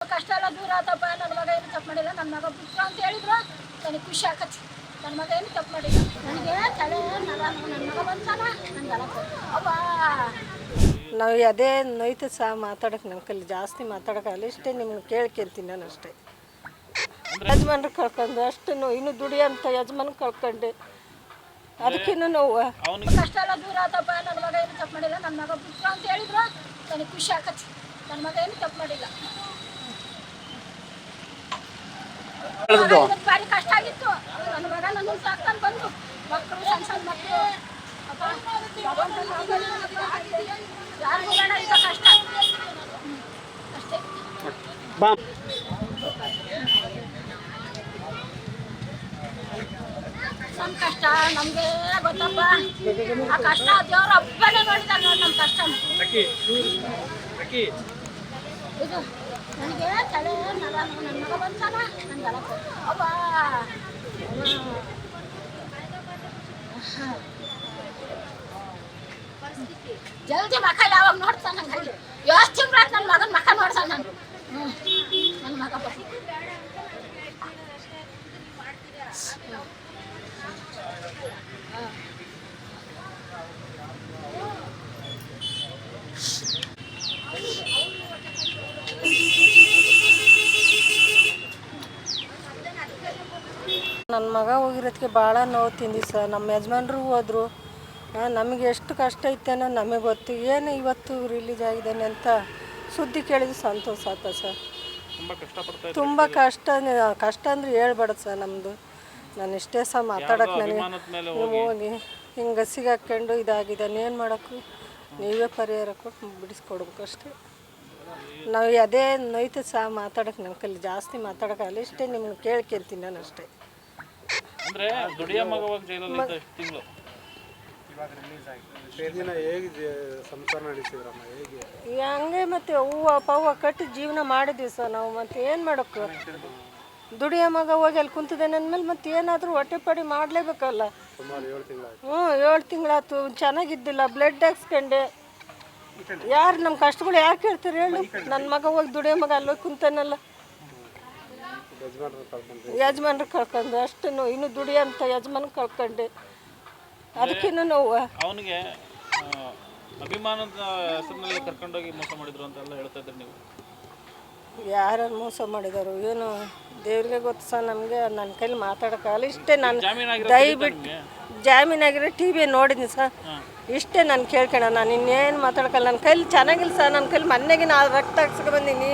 ಕಷ್ಟ ಎಲ್ಲ ದೂರ ಆತಪ್ಪ. ನನ್ನ ಮಗ ಏನು ತಪ್ಪು ಮಾಡಿಲ್ಲ. ನನ್ನ ಮಗ ಪುತ್ರ ಅಂತ ಹೇಳಿದ್ರು ನನಗೆ ಖುಷಿ ಆಗತ್ತೆ. ನನ್ನ ಮಗ ಏನು ತಪ್ಪು ಮಾಡಿಲ್ಲ. ನನಗೆ ತಲೆ ನರ ನನ್ನ ಮಗ ಬಂತಾನ ನನಗೆಲ್ಲ ಅಪ್ಪ. ನಾವು ಅದೇ ನೋಯ್ತು ಸಹ ಮಾತಾಡೋಕೆ ನನ್ನ ಕೈಲಿ ಜಾಸ್ತಿ ಮಾತಾಡೋಕ್ಕಾಗಲ್ಲ. ಇಷ್ಟೇ ನಿಮ್ಗೆ ಕೇಳ್ಕೊಂತೀನಿ ನಾನು ಅಷ್ಟೇ. ಯಜಮಾನ್ರು ಕಳ್ಕೊಂಡು ಅಷ್ಟು ಇನ್ನೂ ದುಡಿಯೋಂಥ ಯಜಮಾನ್ ಕಳ್ಕೊಂಡೆ, ಅದಕ್ಕಿನ್ನೂ ನೋವು. ಕಷ್ಟ ಎಲ್ಲ ದೂರ ಆತಪ್ಪ. ನನ್ನ ಮಗ ಏನು ತಪ್ಪು ಮಾಡಿಲ್ಲ. ನನ್ನ ಮಗ ಪುತ್ರ ಅಂತ ಹೇಳಿದ್ರು ನನಗೆ ಖುಷಿ ಆಗತ್ತೆ. ನನ್ನ ಮಗ ಏನು ತಪ್ಪು ಮಾಡಿಲ್ಲ. ಭಾರಿ ಕಷ್ಟ ಆಗಿತ್ತು. ನನ್ನ ಮಗ ನನ್ನ ಸಾಕ್ತಾನೆ ಬಂದು ಮಕ್ಕಳು ಸಣ್ಣ ಸಣ್ಣ ಮಕ್ಕಳು ಯಾರಿಗೂ ಬೇಡ ಇಂಥ ಕಷ್ಟ ಅಷ್ಟೇ. ನಮ್ಮ ಕಷ್ಟ ನಮಗೆ ಗೊತ್ತಪ್ಪ. ಆ ಕಷ್ಟ ದೇವ್ರ ಹಬ್ಬನೇ ನೋಡಿದಾಗ ನೋಡಿ ನಮ್ಮ ಕಷ್ಟ. ಇದು ನನಗೆ ತಲೆ ನರ ನನ್ನ ಮಗ ಬಂತಾನ ನನಗೆಲ್ಲ ಅಪ್ಪ. ಜಲ್ದಿ ಮಕ್ಕ ಯಾವಾಗ ನೋಡ್ತಾನೆ ನಂಗೆ ಎಷ್ಟು ತಿಂಗ್ಳಾತ್ ನನ್ನ ಮಗನ ಮಕ್ಕ ನೋಡ್ತಾನೆ ನಾನು. ನನ್ನ ಮಗ ನನ್ನ ಮಗ ಹೋಗಿರೋದಕ್ಕೆ ಭಾಳ ನೋವು ತಿಂದಿ ಸರ್. ನಮ್ಮ ಯಜಮಾನ್ರು ಹೋದ್ರು. ನಮಗೆ ಎಷ್ಟು ಕಷ್ಟ ಐತೇನೋ ನಮಗೆ ಗೊತ್ತು. ಏನು ಇವತ್ತು ರಿಲೀಸ್ ಆಗಿದ್ದಾನೆ ಅಂತ ಸುದ್ದಿ ಕೇಳಿದ್ರೆ ಸಂತೋಷ ಆತ ಸರ್. ತುಂಬ ಕಷ್ಟ ಅಂದರೆ ಹೇಳ್ಬೇಡ ಸರ್ ನಮ್ಮದು. ನಾನು ಇಷ್ಟೇ ಸಹ ಮಾತಾಡೋಕೆ ನನಗೆ ಹೋಗಿ ಹಿಂಗೆ ಸಿಗಾಕೊಂಡು ಇದಾಗಿದ್ದಾನೆ. ಏನು ಮಾಡೋಕ್ಕೂ ನೀವೇ ಪರಿಹಾರ ಕೊಟ್ಟು ಬಿಡಿಸ್ಕೊಡ್ಬೇಕು ಅಷ್ಟೇ. ನಾವು ಅದೇ ನೋಯ್ತು ಸಹ ಮಾತಾಡೋಕೆ ನನ್ನ ಕೈಲಿ ಜಾಸ್ತಿ ಮಾತಾಡೋಕ್ಕಾಗಲ್ಲ. ಇಷ್ಟೇ ನಿಮ್ಗೆ ಕೇಳ್ಕೊಂತೀನಿ ನಾನು ಅಷ್ಟೇ. ಹಂಗೆ ಮತ್ತೆ ಹೂವು ಪವ್ವ ಕಟ್ಟಿ ಜೀವನ ಮಾಡಿದ್ವಿ ಸರ್ ನಾವು. ಮತ್ತೆ ಏನು ಮಾಡೋಕ್ಕೆ, ದುಡಿಯೋ ಮಗ ಹೋಗಿ ಅಲ್ಲಿ ಕುಂತಿದ್ದಾನೆ ಅಂದಮೇಲೆ ಮತ್ತೆ ಏನಾದರೂ ಹೊಟ್ಟೆಪಾಡಿ ಮಾಡಲೇಬೇಕಲ್ಲ. 7 ತಿಂಗಳಾಯ್ತು. ಚೆನ್ನಾಗಿದ್ದಿಲ್ಲ, ಬ್ಲಡ್ ಹಾಕ್ಸ್ಕೊಂಡೆ. ಯಾರು ನಮ್ಮ ಕಷ್ಟಗಳು ಯಾರು ಕೇಳ್ತಾರೆ ಹೇಳು? ನನ್ನ ಮಗ ಹೋಗಿ ದುಡಿಯೋ ಮಗ ಅಲ್ಲಿ ಹೋಗಿ ಕುಂತಾನಲ್ಲ. ಯಜಮಾನ್ರು ಕಳ್ಕೊಂಡು ಅಷ್ಟು ಇನ್ನೂ ದುಡಿಯೋಂಥ ಯಜಮಾನ್ ಕಳ್ಕೊಂಡೆ, ಅದಕ್ಕಿನ್ನೂ ನೋವು. ಅವನಿಗೆ ಅಭಿಮಾನದ ಹೆಸರಿನಲ್ಲಿ ಕರ್ಕೊಂಡೋಗಿ ಮೋಸ ಮಾಡಿದ್ರು ಅಂತೆಲ್ಲ ಹೇಳ್ತಾ ಇದ್ರಿ ನೀವು. ಯಾರು ಮೋಸ ಮಾಡಿದರು ಏನು ದೇವ್ರಿಗೆ ಗೊತ್ತು ಸರ್. ನಮಗೆ ನನ್ನ ಕೈಲಿ ಮಾತಾಡೋಕ್ಕಾಗಲ್ಲ. ಇಷ್ಟೇ ನಾನು ದಯವಿಟ್ಟು ಜಾಮೀನಾಗಿರೋ ಟಿ ವಿ ನೋಡಿದ್ದೀನಿ ಸರ್. ಇಷ್ಟೇ ನಾನು ಕೇಳ್ಕೊಳ. ನಾನು ಇನ್ನೇನು ಮಾತಾಡೋಕ್ಕಲ್ಲ. ನನ್ನ ಕೈಲಿ ಚೆನ್ನಾಗಿಲ್ಲ ಸರ್. ನನ್ನ ಕೈಲಿ ಮೊನ್ನೆಗೆ ನಾನು ರಕ್ತ ಹಾಕ್ಸ್ಕೊ ಬಂದೀನಿ.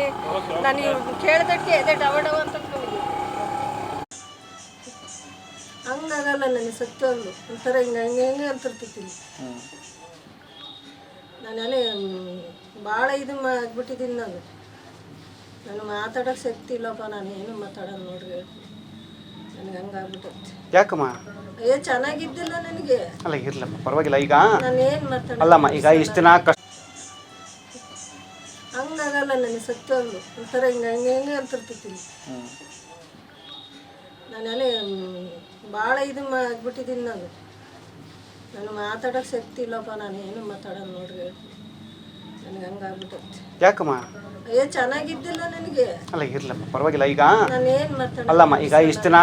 ನಾನು ಇವ್ರು ಕೇಳಿದಕ್ಕೆ ಎದೆ ಡವ ಅಂತ ಹಂಗಾಗಲ್ಲ. ನನಗೆ ಸತ್ತೋಗ್ಲು ಒಂಥರ ಹಿಂಗೆ ಅಂತಿರ್ತಿದ್ದೀನಿ. ನಾನೆಲ್ಲ ಭಾಳ ಇದು ಆಗ್ಬಿಟ್ಟಿದ್ದೀನಿ. ನಾನು ಮಾತಾಡೋಕೆ ಶಕ್ತಿ ಇಲ್ಲಪ್ಪ. ನಾನು ಏನು ಮಾತಾಡೋದು ನೋಡ್ರಿ. ನನಗೆ ಹಂಗಾಗ್ಬಿಟ್ಟೈತೆ. ಯಾಕಮ್ಮ? ಚೆನ್ನಾಗಿದ್ದಿಲ್ಲ ನನಗೆ. ಅಲ್ಲ ಇರ್ಲಮ್ಮ, ಪರವಾಗಿಲ್ಲ. ಈಗ ನಾನು ಏನು ಮಾತಾಡ ಅಲ್ಲಮ್ಮ, ಈಗ ಇಷ್ಟು ದಿನ ಹಂಗಾಗಲ್ಲ. ನನಗೆ ಸತ್ತೋಗ್ಲು ಒಂಥರ ಹಿಂಗೆ ಅಂತಿರ್ತಿದ್ದೀನಿ. ನಾನೆಲ್ಲ ಭಾಳ ಇದು ಆಗ್ಬಿಟ್ಟಿದ್ದೀನಿ. ನಾನು ಮಾತಾಡೋಕೆ ಶಕ್ತಿ ಇಲ್ಲಪ್ಪ. ನಾನು ಏನು ಮಾತಾಡೋದು ನೋಡ್ರಿ. ನನಗೆ ಹಂಗಾಗ್ಬಿಟ್ಟೈತೆ. ಯಾಕಮ್ಮ? ಚೆನ್ನಾಗಿದ್ದಿಲ್ಲ ನನಗೆ. ಅಲ್ಲ ಇರ್ಲಮ್ಮ, ಪರವಾಗಿಲ್ಲ. ಈಗ ನಾನು ಏನು ಮಾತಾಡ ಅಲ್ಲಮ್ಮ, ಈಗ ಇಷ್ಟು ದಿನ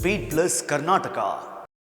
Feed Plus Karnataka.